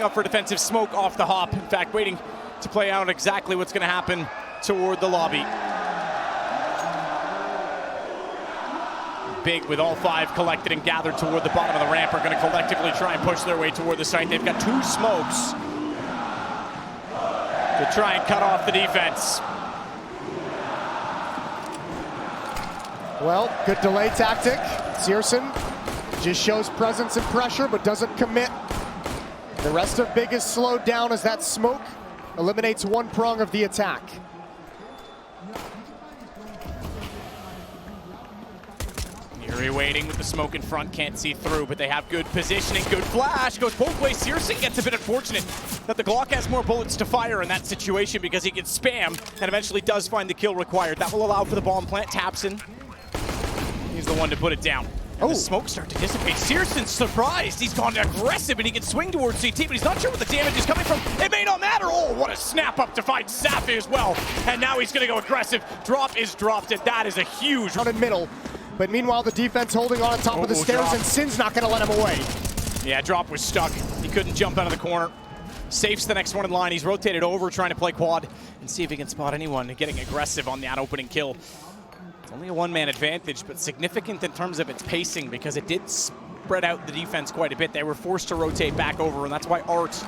setting up for defensive smoke off the hop. In fact, waiting to play out exactly what's going to happen toward the lobby. Big with all five collected and gathered toward the bottom of the ramp are going to collectively try and push their way toward the site. They've got two smokes to try and cut off the defense. Well, good delay tactic. Searson just shows presence and pressure, but doesn't commit. The rest of Big is slowed down as that smoke eliminates one prong of the attack. Fury waiting with the smoke in front, can't see through, but they have good positioning, good flash, goes both ways. Searson gets a bit unfortunate that the Glock has more bullets to fire in that situation because he can spam and eventually does find the kill required. That will allow for the bomb plant. Tapson, he's the one to put it down. Oh. The smoke start to dissipate. Searson's surprised. He's gone aggressive and he can swing towards CT, but he's not sure where the damage is coming from. It may not matter. Oh, what a snap up to find Safi as well. And now he's going to go aggressive. Drop is dropped, and that is a huge... Out in middle. But meanwhile, the defense holding on top of the stairs, drop. And Sin's not going to let him away. Yeah, Drop was stuck. He couldn't jump out of the corner. Safe's the next one in line. He's rotated over, trying to play quad and see if he can spot anyone. Getting aggressive on that opening kill. It's only a one-man advantage, but significant in terms of its pacing because it did spread out the defense quite a bit. They were forced to rotate back over, and that's why Art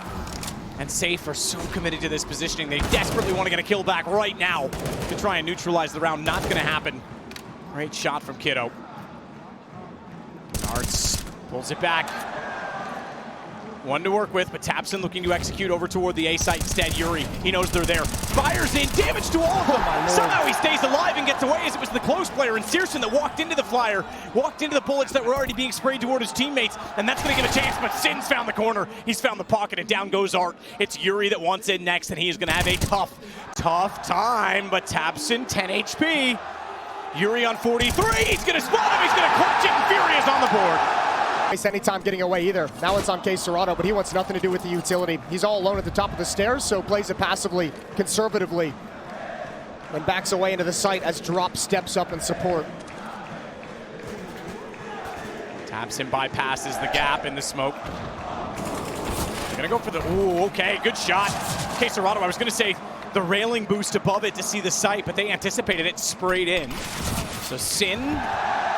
and Safe are so committed to this positioning. They desperately want to get a kill back right now to try and neutralize the round. Not going to happen. Great shot from Kiddo. Arts pulls it back. One to work with, but Tapson looking to execute over toward the A site instead. Yuri, he knows they're there. Fires in, damage to all of them. Somehow he stays alive and gets away as it was the close player and Searson that walked into the flyer, walked into the bullets that were already being sprayed toward his teammates, and that's going to give a chance, but Sin's found the corner. He's found the pocket, and down goes Art. It's Yuri that wants in next, and he is going to have a tough time, but Tapson, 10 HP. Yuri on 43, he's gonna spot him, he's gonna clutch it, and Furia is on the board. Anytime getting away either. Now it's on Serrato, but he wants nothing to do with the utility. He's all alone at the top of the stairs, so plays it passively, conservatively, and backs away into the site as Drop steps up in support. Tapson bypasses the gap in the smoke. They're gonna go for the, ooh, okay, good shot. Serrato, I was gonna say, the railing boost above it to see the site, but they anticipated it, sprayed in. So Sin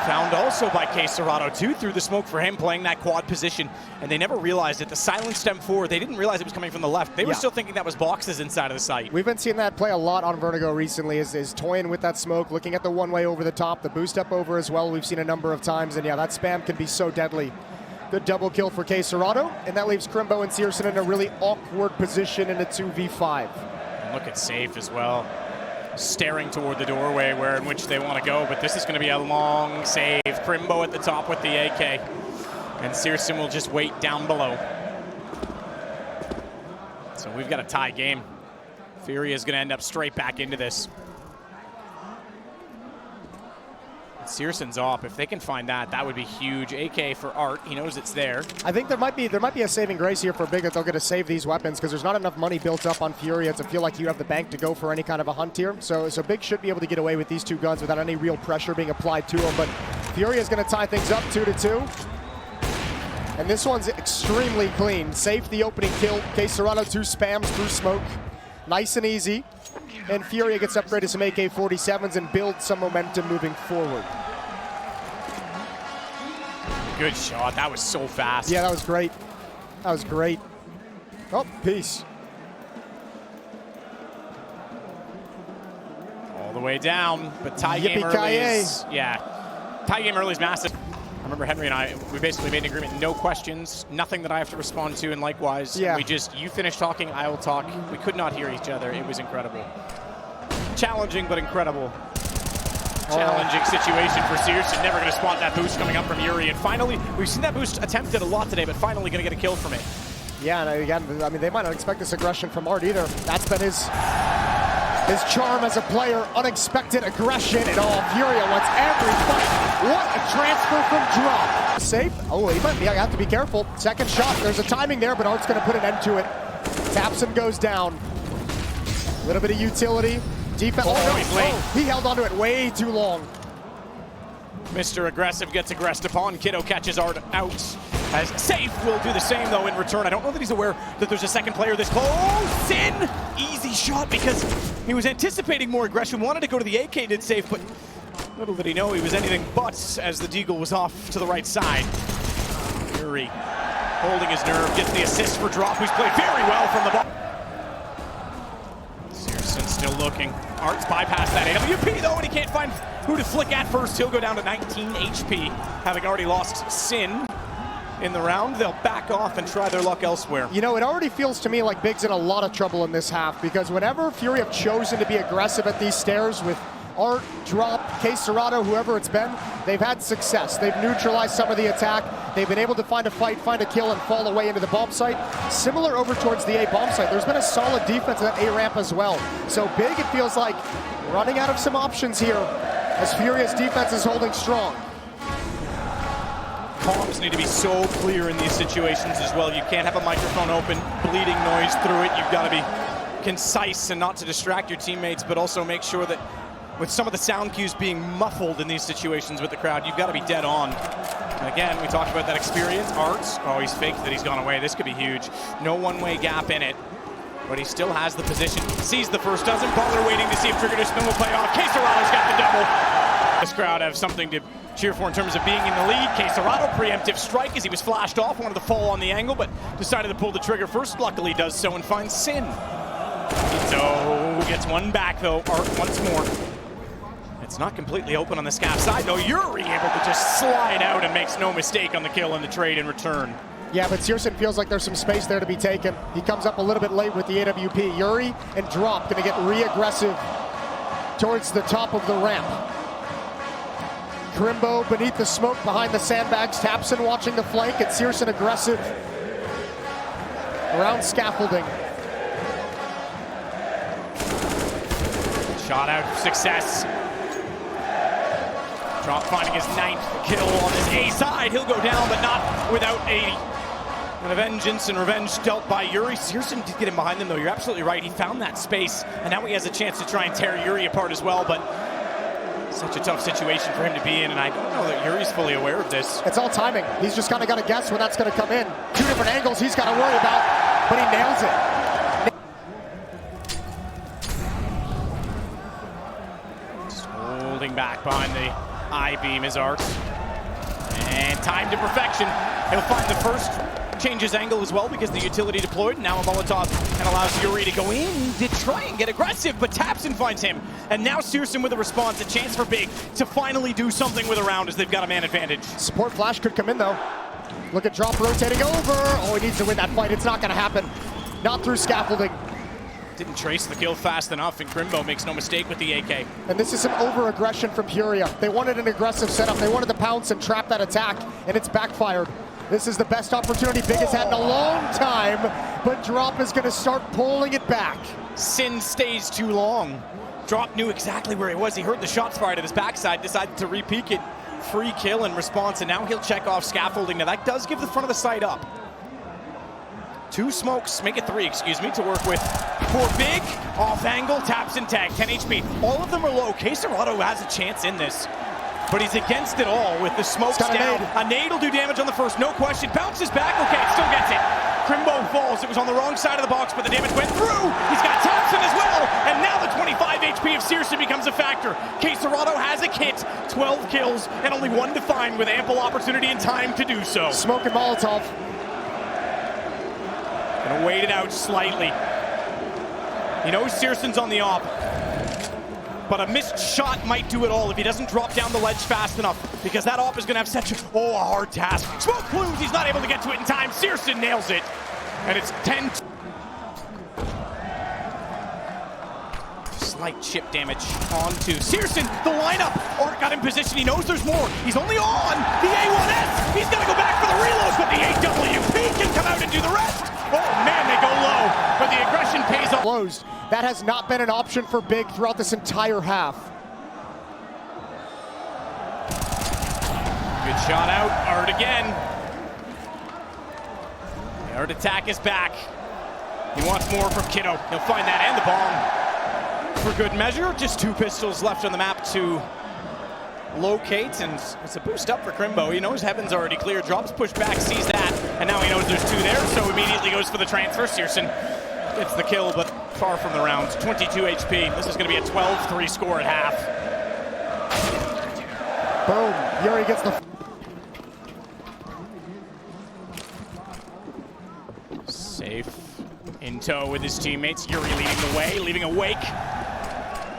found also by Serrato too, through the smoke for him, playing that quad position, and they never realized it. The silenced M4, they didn't realize it was coming from the left. They were still thinking that was boxes inside of the site. We've been seeing that play a lot on Vertigo recently, is toying with that smoke, looking at the one-way over the top, the boost up over as well, we've seen a number of times, and yeah, that spam can be so deadly. Good double kill for Serrato, and that leaves Crimbo and Searson in a really awkward position in a 2v5. Look at Safe as well, staring toward the doorway in which they want to go, but this is going to be a long save. Crimbo at the top with the AK, and Searson will just wait down below. So we've got a tie game. Furia is going to end up straight back into this. Searson's off. If they can find that, that would be huge. AK for Art. He knows it's there. I think there might be a saving grace here for Big that they'll get to save these weapons because there's not enough money built up on Furia to feel like you have the bank to go for any kind of a hunt here. So Big should be able to get away with these two guns without any real pressure being applied to him. But Furia is going to tie things up 2-2. And this one's extremely clean. Safe the opening kill. Serrato 2 spams through smoke. Nice and easy. And Furia gets upgraded some AK-47s and builds some momentum moving forward. Good shot. That was so fast. Yeah, that was great. That was great. Oh, peace. All the way down, but tie game early is, tie game early is massive. I remember Henry and I, we basically made an agreement, no questions, nothing that I have to respond to, and likewise, we just, you finish talking, I will talk. We could not hear each other. It was incredible. Challenging, but incredible. Challenging situation for Searson. Never going to spot that boost coming up from Yuri. And finally, we've seen that boost attempted a lot today, but finally going to get a kill from it. Yeah, and again, I mean, they might not expect this aggression from Art either. That's been his charm as a player. Unexpected aggression and all. Furia wants every fight. What a transfer from Drop. Safe. Oh, he might be. I have to be careful. Second shot. There's a timing there, but Art's going to put an end to it. Tapson goes down. A little bit of utility. Defense. He's late. He held onto it way too long. Mr. Aggressive gets aggressed upon. Kiddo catches Art out As Safe will do the same, though, in return. I don't know that he's aware that there's a second player this close. Sin! Easy shot because he was anticipating more aggression. Wanted to go to the AK, did Safe, but little did he know he was anything but as the Deagle was off to the right side. Fury holding his nerve, gets the assist for Drop, who's played very well from the ball. Searson still looking. Arts bypassed that AWP, though, and he can't find who to flick at first. He'll go down to 19 HP, having already lost Sin in the round. They'll back off and try their luck elsewhere. You know, it already feels to me like Big's in a lot of trouble in this half, because whenever Fury have chosen to be aggressive at these stairs with Art, Drop, K-Serrato, whoever it's been, they've had success. They've neutralized some of the attack. They've been able to find a fight, find a kill, and fall away into the bomb site. Similar over towards the A bomb site. There's been a solid defense at A ramp as well. So Big, it feels like, running out of some options here as Furia's defense is holding strong. Comms need to be so clear in these situations as well. You can't have a microphone open, bleeding noise through it. You've got to be concise and not to distract your teammates, but also make sure that with some of the sound cues being muffled in these situations with the crowd, you've got to be dead on. And again, we talked about that experience. Arts, oh, he's faked that he's gone away. This could be huge. No one-way gap in it, but he still has the position. Sees the first, doesn't bother waiting to see if Trigger to spin will play off. K-Serrato's got the double. This crowd have something to cheer for in terms of being in the lead. K-Serrato, preemptive strike as he was flashed off, wanted to fall on the angle, but decided to pull the trigger first. Luckily does so and finds Sin. So gets one back though. Art once more. It's not completely open on the Scav side, though. Yuri able to just slide out and makes no mistake on the kill and the trade in return. Yeah, but Searson feels like there's some space there to be taken. He comes up a little bit late with the AWP. Yuri and Drop gonna get re-aggressive towards the top of the ramp. Crimbo beneath the smoke behind the sandbags. Tapson watching the flank, and Searson aggressive around scaffolding. Shot out, success. Drop finding his 9th kill on his A side. He'll go down, but not without a vengeance and revenge dealt by Yuri. Searson did get him behind them, though. You're absolutely right. He found that space, and now he has a chance to try and tear Yuri apart as well, but such a tough situation for him to be in, and I don't know that Yuri's fully aware of this. It's all timing. He's just kind of got to guess when that's going to come in. 2 different angles he's got to worry about, but he nails it. Holding back behind the I-beam is Art. And time to perfection. He'll find the first, change his angle as well because the utility deployed. Now a Molotov and allows Yuri to go in to try and get aggressive, but Tapson finds him. And now Searson with a response, a chance for Big to finally do something with a round as they've got a man advantage. Support flash could come in though. Look at Drop rotating over. Oh, he needs to win that fight. It's not going to happen. Not through scaffolding. Didn't trace the kill fast enough, and Crimbo makes no mistake with the AK. And this is some over-aggression from Furia. They wanted an aggressive setup. They wanted to pounce and trap that attack, and it's backfired. This is the best opportunity Big has had in a long time, but Drop is going to start pulling it back. Sin stays too long. Drop knew exactly where he was. He heard the shots fired at his backside, decided to re-peek it. Free kill in response, and now he'll check off scaffolding. Now that does give the front of the site up. 2 smokes, make it 3, excuse me, to work with. For Big, off angle, taps and tag, 10 HP. All of them are low. K-Serrato has a chance in this, but he's against it all with the smokes down. A nade will do damage on the first, no question. Bounces back, okay, it still gets it. Crimbo falls, it was on the wrong side of the box, but the damage went through. He's got Tapson as well, and now the 25 HP of Searson becomes a factor. K-Serrato has a kit, 12 kills, and only 1 to find with ample opportunity and time to do so. Smoke and Molotov. Gonna wait it out slightly. He knows Searson's on the op, but a missed shot might do it all if he doesn't drop down the ledge fast enough, because that op is gonna have such a hard task. Smoke plumes, he's not able to get to it in time. Searson nails it, and it's 10. Slight chip damage onto Searson. The lineup, Art got in position, he knows there's more. He's only on the A1S. He's gonna go back for the reloads, but the AWP can come out and do the rest. Oh man, they go low, but the aggression pays off. Closed. That has not been an option for Big throughout this entire half. Good shot out, Art again. The Art attack is back. He wants more from Kiddo. He'll find that and the bomb. For good measure, just 2 pistols left on the map to locates, and it's a boost up for Crimbo. He knows Heaven's already clear, drops push back, sees that, and now he knows there's two there, so immediately goes for the transfer. Searson gets the kill, but far from the round. 22 HP. This is going to be a 12-3 score at half. Boom. Yuri gets the... Safe in tow with his teammates. Yuri leading the way, leaving a wake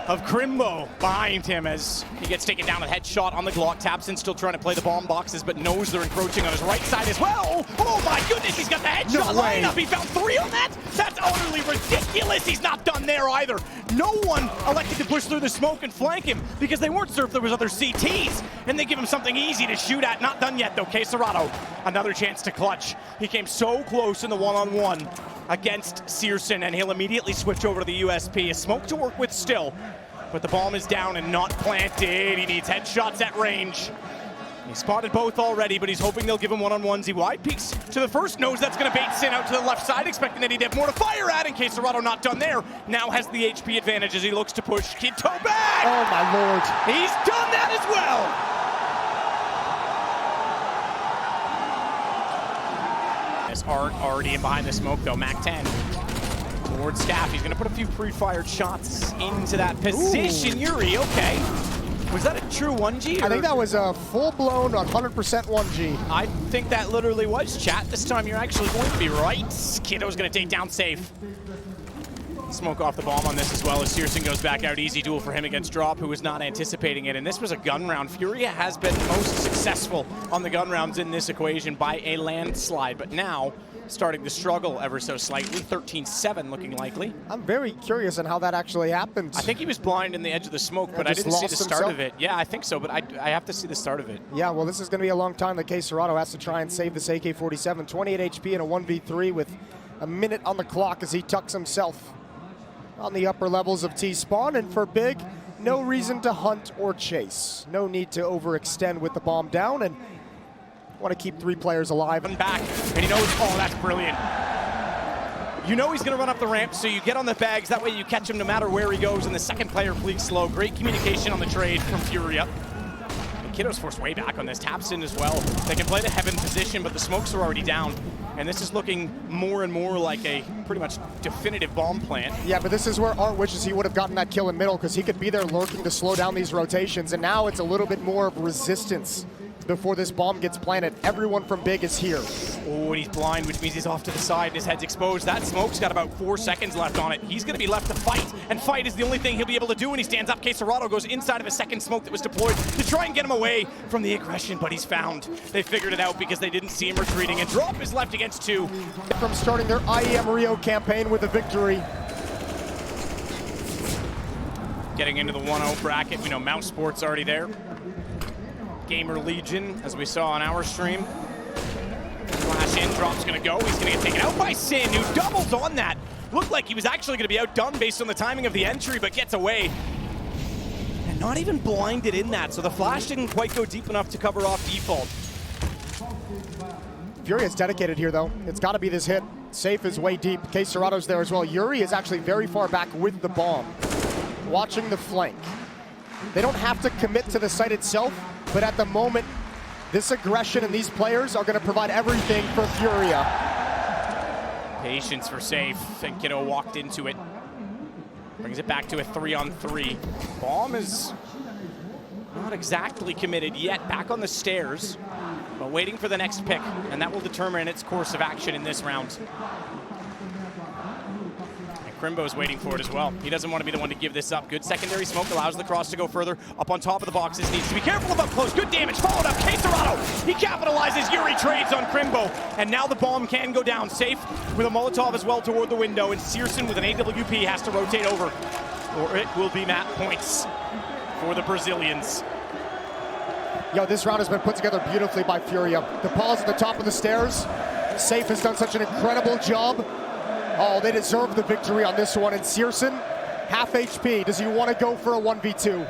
of Crimbo behind him as he gets taken down with a headshot on the Glock. Tapson still trying to play the bomb boxes, but knows they're encroaching on his right side as well. Oh my goodness, he's got the headshot lineup. He found 3 on that? That's utterly ridiculous. He's not done there either. No one elected to push through the smoke and flank him because they weren't sure if there was other CTs, and they give him something easy to shoot at. Not done yet though. Quesarado, another chance to clutch. He came so close in the one-on-one against Searson, and he'll immediately switch over to the USP. A smoke to work with still, but the bomb is down and not planted. He needs headshots at range. He spotted both already, but he's hoping they'll give him one-on-ones. He wide peeks to the first, knows that's going to bait Sin out to the left side, expecting that he'd have more to fire at in case Serrato not done there. Now has the HP advantage as he looks to push Kid Toe back. Oh my lord. He's done that as well. Art already in behind the smoke though. Mac 10 towards Staff. He's going to put a few pre-fired shots into that position. Ooh. Yuri, okay. Was that a true 1G? I think that was a full-blown 100% 1G. I think that literally was, chat. This time you're actually going to be right. Kiddo's going to take down Safe. Smoke off the bomb on this as well as Searson goes back out. Easy duel for him against Drop, who was not anticipating it. And this was a gun round. Furia has been most successful on the gun rounds in this equation by a landslide, but now starting to struggle ever so slightly. 13-7 looking likely. I'm very curious on how that actually happened. I think he was blind in the edge of the smoke, but I didn't see the start of it. Yeah, I think so, but I have to see the start of it. Yeah, well, this is going to be a long time that Quesarado has to try and save this AK-47. 28 HP in a 1v3 with a minute on the clock as he tucks himself on the upper levels of T-spawn, and for Big, no reason to hunt or chase. No need to overextend with the bomb down, and want to keep 3 players alive. And back, and he knows, oh, that's brilliant. You know he's going to run up the ramp, so you get on the bags. That way you catch him no matter where he goes, and the second player fleeks slow. Great communication on the trade from Furia. And Kiddo's forced way back on this. Taps in as well. They can play the Heaven position, but the smokes are already down. And this is looking more and more like a pretty much definitive bomb plant. Yeah, but this is where Art wishes he would have gotten that kill in middle, because he could be there lurking to slow down these rotations. And now it's a little bit more of resistance before this bomb gets planted. Everyone from Big is here. Oh, and he's blind, which means he's off to the side and his head's exposed. That smoke's got about 4 seconds left on it. He's going to be left to fight, and fight is the only thing he'll be able to do when he stands up. Quesarado goes inside of a second smoke that was deployed to try and get him away from the aggression, but he's found. They figured it out because they didn't see him retreating, and Drop is left against 2. From starting their IEM Rio campaign with a victory. Getting into the 1-0 bracket. We know Mouse Sports already there. Gamer Legion, as we saw on our stream. Flash in, Drop's gonna go. He's gonna get taken out by Sin, who doubles on that. Looked like he was actually gonna be outdone based on the timing of the entry, but gets away. And not even blinded in that, so the flash didn't quite go deep enough to cover off default. Furia's dedicated here, though. It's gotta be this hit. Safe is way deep. Quesarado's there as well. Yuri is actually very far back with the bomb, watching the flank. They don't have to commit to the site itself, but at the moment, this aggression and these players are going to provide everything for Furia. Patience for Safe, and Kiddo walked into it. Brings it back to a 3-on-3. Bomb is not exactly committed yet, back on the stairs, but waiting for the next pick, and that will determine its course of action in this round. Crimbo's waiting for it as well. He doesn't want to be the one to give this up. Good secondary smoke allows the cross to go further. Up on top of the boxes, needs to be careful about close. Good damage, followed up. Quesarado, he capitalizes. Yuri trades on Crimbo, and now the bomb can go down. Safe with a Molotov as well toward the window, and Searson with an AWP has to rotate over, or it will be map points for the Brazilians. Yo, this round has been put together beautifully by Furia. The pause at the top of the stairs. Safe has done such an incredible job. Oh, they deserve the victory on this one. And Searson, half HP. Does he want to go for a 1v2?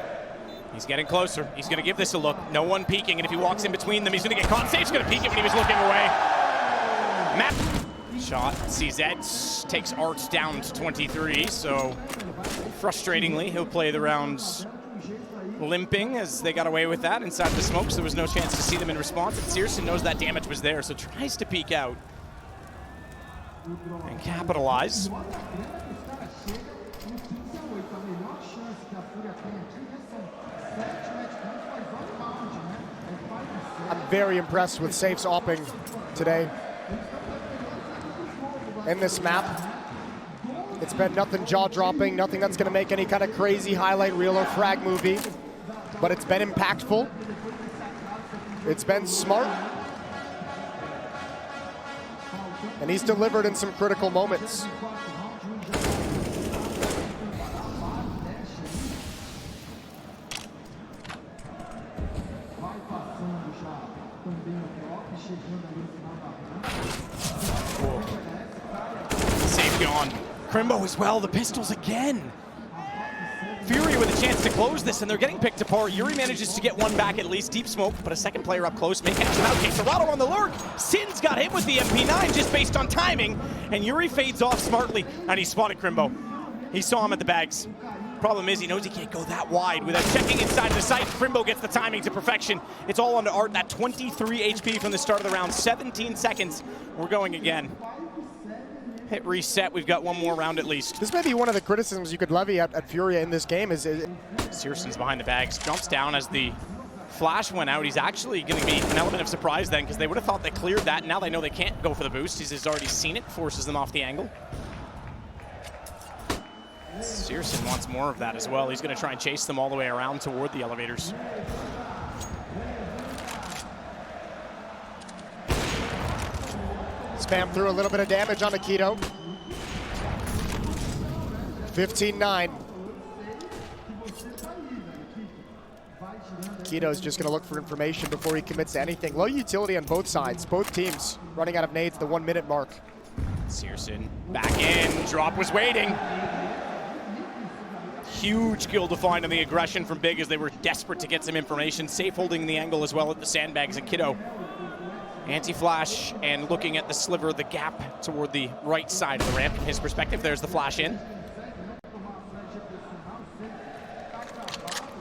He's getting closer. He's going to give this a look. No one peeking, and if he walks in between them, he's going to get caught. Safe's going to peek it when he was looking away. Map shot. CZ takes Art down to 23, so frustratingly, he'll play the rounds limping as they got away with that inside the smoke, so there was no chance to see them in response. And Searson knows that damage was there, so tries to peek out and capitalize. I'm very impressed with Safe's opping today. In this map, it's been nothing jaw-dropping, nothing that's going to make any kind of crazy highlight reel or frag movie, but it's been impactful. It's been smart. And he's delivered in some critical moments. Safe gone. Crimbo as well, the pistols again. Furia with a chance to close this, and they're getting picked apart. Yuri manages to get one back at least, deep smoke, but a second player up close may catch him out. Caserado on the lurk. Sin's got hit with the MP9 just based on timing, and Yuri fades off smartly, and he spotted Crimbo. He saw him at the bags. Problem is, he knows he can't go that wide without checking inside the site. Crimbo gets the timing to perfection. It's all onto Art. That 23 HP from the start of the round, 17 seconds. We're going again. Hit reset, we've got one more round at least. This may be one of the criticisms you could levy at Furia in this game is Searson's behind the bags, jumps down as the flash went out. He's actually going to be an element of surprise then, because they would have thought they cleared that. Now they know they can't go for the boost. He's already seen it, forces them off the angle. Searson wants more of that as well. He's going to try and chase them all the way around toward the elevators. Spam through a little bit of damage on Akito. 15-9. Akito's just going to look for information before he commits to anything. Low utility on both sides. Both teams running out of nades at the 1 minute mark. Searson back in. Drop was waiting. Huge kill to find on the aggression from Big as they were desperate to get some information. Safe holding the angle as well at the sandbags, and Kiddo anti-flash and looking at the sliver, the gap toward the right side of the ramp from his perspective. There's the flash in.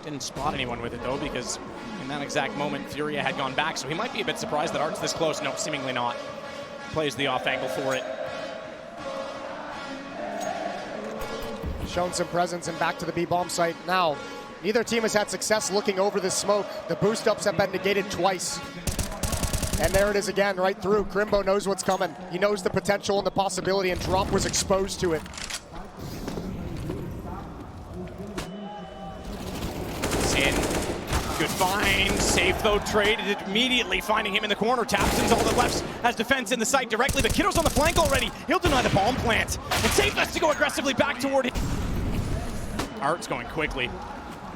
Didn't spot anyone with it though, because in that exact moment Furia had gone back, so he might be a bit surprised that Art's this close. No, seemingly not. Plays the off angle for it. Shown some presence and back to the B-bomb site. Now, neither team has had success looking over this smoke. The boost ups have been negated twice. And there it is again, right through. Crimbo knows what's coming. He knows the potential and the possibility, and Drop was exposed to it. Sin, good find. Safe though, traded immediately, finding him in the corner. Tapson's all that left has defense in the site directly, but Kiddo's on the flank already. He'll deny the bomb plant. And Safe has to go aggressively back toward him. Art's going quickly.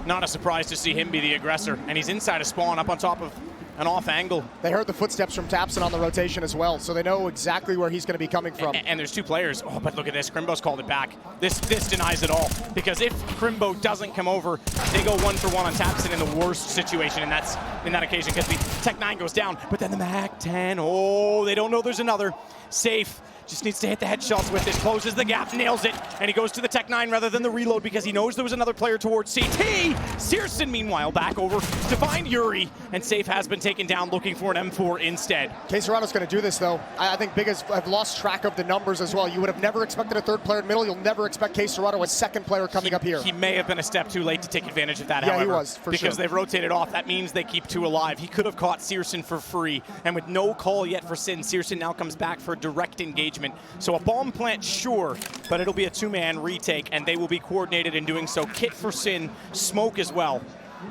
Not a surprise to see him be the aggressor, and he's inside a spawn up on top of an off angle. They heard the footsteps from Tapson on the rotation as well, so they know exactly where he's going to be coming from. And there's two players. Oh, but look at this. Crimbo's called it back. This denies it all, because if Crimbo doesn't come over, they go 1-for-1 on Tapson in the worst situation, and that's in that occasion because the Tech 9 goes down. But then the Mag 10, oh, they don't know there's another. Safe. Just needs to hit the headshots with this, closes the gap, nails it, and he goes to the Tech 9 rather than the reload because he knows there was another player towards CT. Searson, meanwhile, back over to find Yuri, and Safe has been taken down looking for an M4 instead. Caserado's going to do this, though. I think Big has lost track of the numbers as well. You would have never expected a third player in middle. You'll never expect Caserado, a second player coming up here. He may have been a step too late to take advantage of that, yeah, however. He was, for because sure. they've rotated off. That means they keep two alive. He could have caught Searson for free, and with no call yet for Sin, Searson now comes back for direct engagement. So a bomb plant, sure, but it'll be a two-man retake, and they will be coordinated in doing so. Kit for Sin, smoke as well.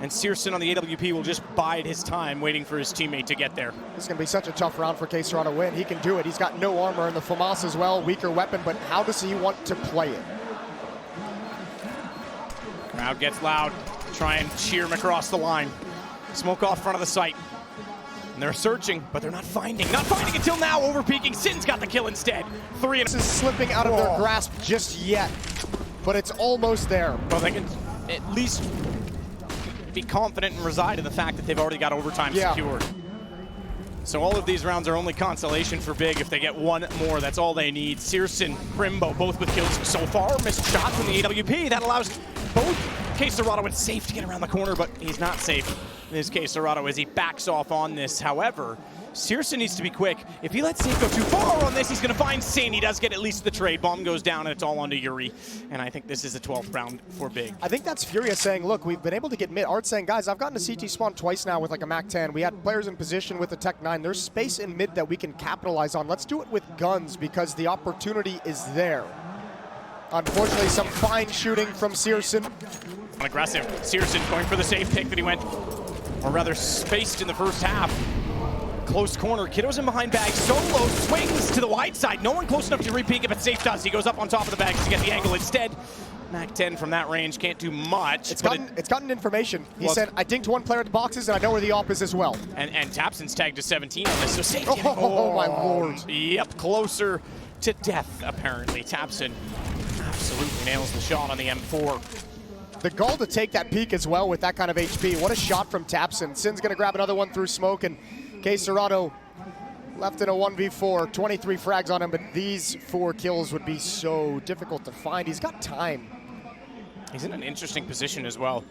And Searson on the AWP will just bide his time waiting for his teammate to get there. This is going to be such a tough round for Caserado to win. He can do it. He's got no armor in the FAMAS as well, weaker weapon, but how does he want to play it? Crowd gets loud, try and cheer him across the line. Smoke off front of the site. And they're searching, but they're not finding. Not finding until now, overpeaking. Sin's got the kill instead. This is slipping out of their grasp just yet, but it's almost there. Well, they can at least be confident and reside in the fact that they've already got overtime secured. So all of these rounds are only consolation for Big if they get one more. That's all they need. Searson, Crimbo, both with kills so far. Missed shots from the AWP. That allows both K-Serrato and safe to get around the corner, but he's not safe in this case, Serrato, as he backs off on this. However, Searson needs to be quick. If he lets Safe go too far on this, he's going to find Sin. He does get at least the trade. Bomb goes down, and it's all onto Yuri. And I think this is a 12th round for Big. I think that's Furia saying, look, we've been able to get mid. Art saying, guys, I've gotten a CT spawn twice now with like a MAC-10. We had players in position with the Tech 9. There's space in mid that we can capitalize on. Let's do it with guns because the opportunity is there. Unfortunately, some fine shooting from Searson. Aggressive. Searson going for the safe pick that he went, or rather spaced in the first half. Close corner, Kiddo's in behind bag, solo swings to the wide side. No one close enough to re-peek it, but Safe does. He goes up on top of the bags to get the angle instead. MAC-10 from that range can't do much. It's gotten information. He said, I dinked one player at the boxes, and I know where the op is as well. And Tapson's tagged to 17 on this, so Safe. Oh, my lord. Yep, closer to death, apparently. Tapson absolutely nails the shot on the M4. The goal to take that peek as well with that kind of HP. What a shot from Tapson. Sin's going to grab another one through smoke, and K-Serrato left in a 1v4. 23 frags on him, but these 4 kills would be so difficult to find. He's got time. He's in an interesting position as well.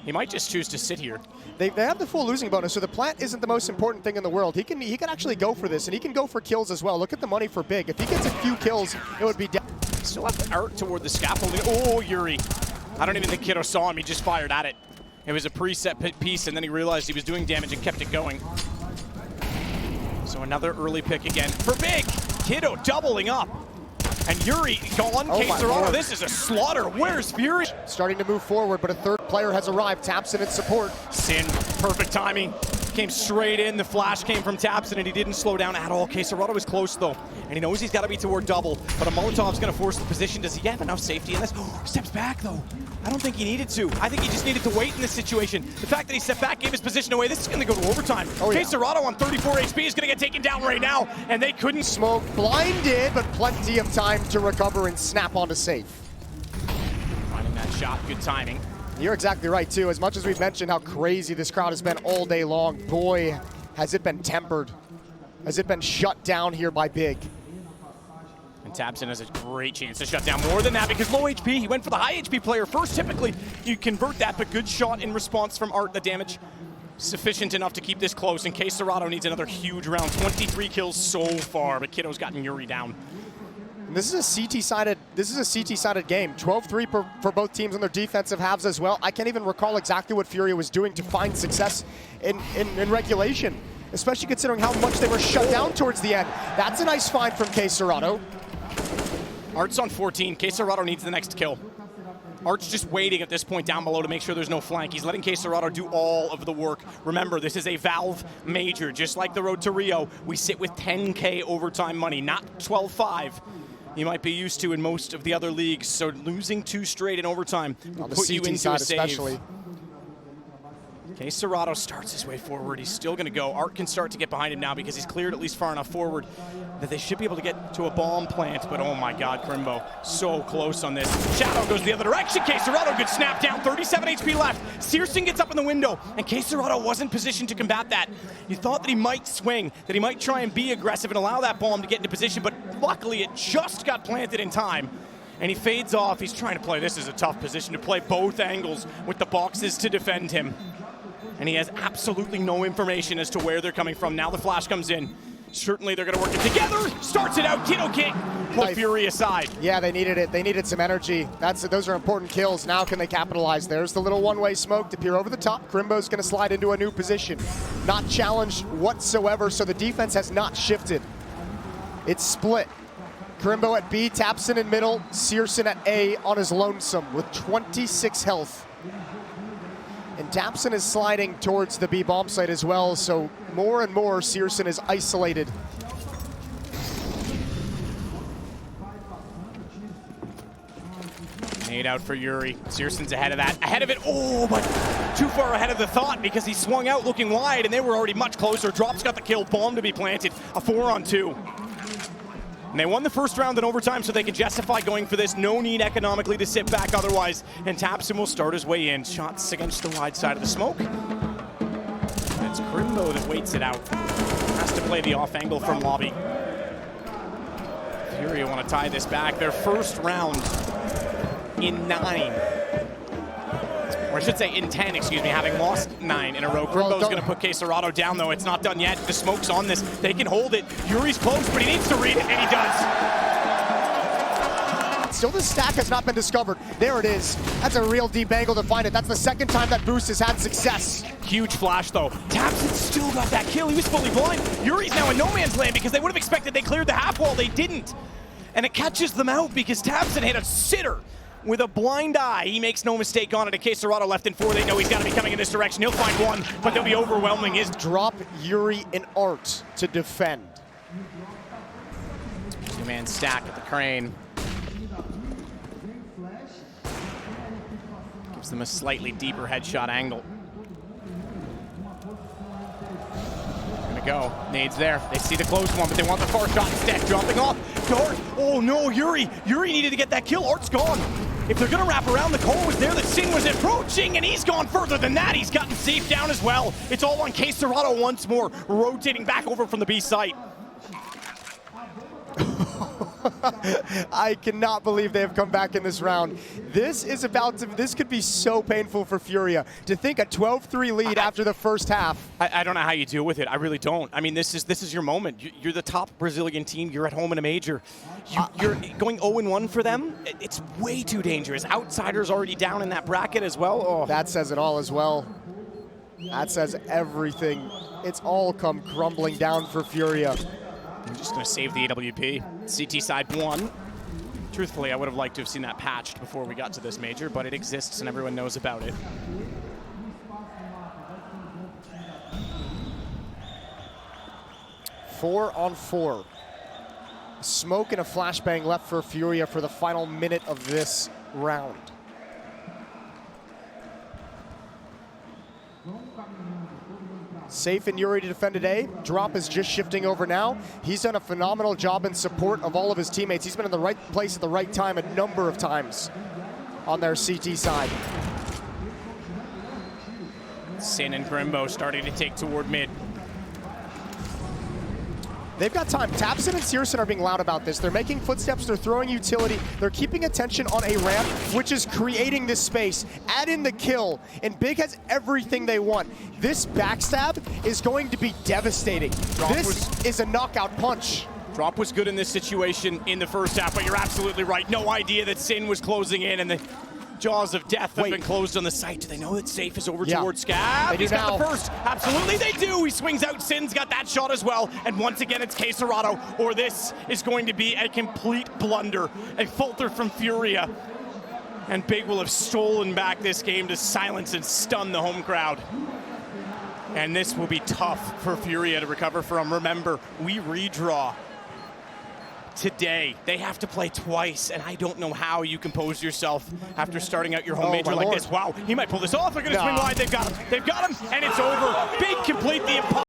He might just choose to sit here. They have the full losing bonus, so the plant isn't the most important thing in the world. He can actually go for this, and he can go for kills as well. Look at the money for Big. If he gets a few kills, it would be down. Still have Art toward the scaffolding. Oh, Yuri. I don't even think Kiddo saw him. He just fired at it. It was a preset piece, and then he realized he was doing damage and kept it going. So another early pick again for Big. Kiddo doubling up. And Yuri gone. K-Serrato, this is a slaughter. Where's Fury? Starting to move forward, but a third player has arrived. Tapson in support. Sin, perfect timing. Came straight in. The flash came from Tapson, and he didn't slow down at all. K-Serrato was close, though. And he knows he's got to be toward double. But a Molotov's going to force the position. Does he have enough safety in this? Oh, steps back, though. I don't think he needed to. I think he just needed to wait in this situation. The fact that he stepped back, gave his position away, this is going to go to overtime. Oh, yeah. K-Serrato on 34 HP is going to get taken down right now, and they couldn't. Smoke blinded, but plenty of time to recover and snap onto Safe. Finding that shot, good timing. You're exactly right, too. As much as we've mentioned how crazy this crowd has been all day long, boy, has it been tempered. Has it been shut down here by Big. And Tapson has a great chance to shut down more than that because low HP. He went for the high HP player first. Typically, you convert that, but good shot in response from Art. The damage sufficient enough to keep this close. And K-Serrato needs another huge round. 23 kills so far, but Kiddo's gotten Yuri down. And this is a CT-sided game. 12-3 for both teams on their defensive halves as well. I can't even recall exactly what Furia was doing to find success in regulation, especially considering how much they were shut down towards the end. That's a nice find from K-Serrato. Art's on 14. K-Serrato needs the next kill. Art's just waiting at this point down below to make sure there's no flank. He's letting K-Serrato do all of the work. Remember, this is a Valve major. Just like the road to Rio, we sit with 10K overtime money, not 12-5. You might be used to in most of the other leagues, so losing 2 straight in overtime will put you into a save. Especially. K-Serrato starts his way forward. He's still going to go. Art can start to get behind him now because he's cleared at least far enough forward that they should be able to get to a bomb plant. But oh my God, Crimbo, so close on this. Shadow goes the other direction. K-Serrato, good snap down. 37 HP left. Searson gets up in the window, and K-Serrato wasn't positioned to combat that. You thought that he might swing, that he might try and be aggressive and allow that bomb to get into position, but luckily it just got planted in time. And he fades off. He's trying to play. This is a tough position to play both angles with the boxes to defend him. And he has absolutely no information as to where they're coming from. Now the flash comes in. Certainly they're going to work it together. Starts it out. Kiddo kick. Put Fury aside. Yeah, they needed it. They needed some energy. Those are important kills. Now can they capitalize? There's the little one-way smoke to peer over the top. Crimbo's going to slide into a new position. Not challenged whatsoever, so the defense has not shifted. It's split. Crimbo at B, Tapson in middle, Searson at A on his lonesome with 26 health. And Tapson is sliding towards the B bomb site as well, so more and more Searson is isolated. Nade out for Yuri. Searson's ahead of that. Ahead of it. Oh, but too far ahead of the thought because he swung out looking wide and they were already much closer. Drop's got the kill. Bomb to be planted. A 4-on-2. And they won the first round in overtime, so they can justify going for this. No need economically to sit back otherwise. And Tapson will start his way in. Shots against the wide side of the smoke. And it's Crimbo that waits it out. Has to play the off angle from lobby. Furia want to tie this back. Their first round in 9. I should say in 10, excuse me, having lost 9 in a row. Grimbo's going to put Quesarado down, though. It's not done yet. The smoke's on this. They can hold it. Yuri's close, but he needs to read it, and he does. Still, the stack has not been discovered. There it is. That's a real deep angle to find it. That's the second time that Boost has had success. Huge flash, though. Tapson still got that kill. He was fully blind. Yuri's now in no man's land because they would have expected they cleared the half wall. They didn't. And it catches them out because Tapson hit a sitter with a blind eye. He makes no mistake on it. A Quesarado left in 4. They know he's got to be coming in this direction. He'll find one, but they'll be overwhelming his. Drop Yuri and Art to defend. Two-man stack at the crane. Gives them a slightly deeper headshot angle. Gonna go. Nades there. They see the close one, but they want the far shot instead. Dropping off. Dart. Oh no, Yuri. Yuri needed to get that kill. Art's gone. If they're gonna wrap around, the call was there that Sin was approaching, and he's gone further than that. He's gotten safe down as well. It's all on Quesarado once more, rotating back over from the B site. I cannot believe they have come back in this round. This could be so painful for Furia. To think a 12-3 lead after the first half. I don't know how you deal with it. I really don't. I mean, this is your moment. You're the top Brazilian team. You're at home in a major. You're going 0-1 for them. It's way too dangerous. Outsiders already down in that bracket as well. Oh. That says it all as well. That says everything. It's all come crumbling down for Furia. I'm just going to save the AWP. CT side 1. Truthfully, I would have liked to have seen that patched before we got to this major, but it exists and everyone knows about it. Four on 4. Smoke and a flashbang left for Furia for the final minute of this round. Safe and Yuri to defend today. Drop is just shifting over now. He's done a phenomenal job in support of all of his teammates. He's been in the right place at the right time a number of times on their CT side. Sin and Grimbo starting to take toward mid. They've got time. Tapson and Searson are being loud about this. They're making footsteps, they're throwing utility, they're keeping attention on a ramp, which is creating this space. Add in the kill, and Big has everything they want. This backstab is going to be devastating. This is a knockout punch. Drop was good in this situation in the first half, but you're absolutely right. No idea that Sin was closing in, and the jaws of death have been closed on the site. Do they know that Safe is over towards Scab? He's got the first. Absolutely they do. He swings out. Sin's got that shot as well. And once again, it's Quesarado, or this is going to be a complete blunder. A falter from Furia. And Big will have stolen back this game to silence and stun the home crowd. And this will be tough for Furia to recover from. Remember, we redraw today. They have to play twice, and I don't know how you compose yourself after starting out your home major like this. Wow, he might pull this off. They're going to swing wide. They've got him. They've got him, and it's over. Big complete the impossible.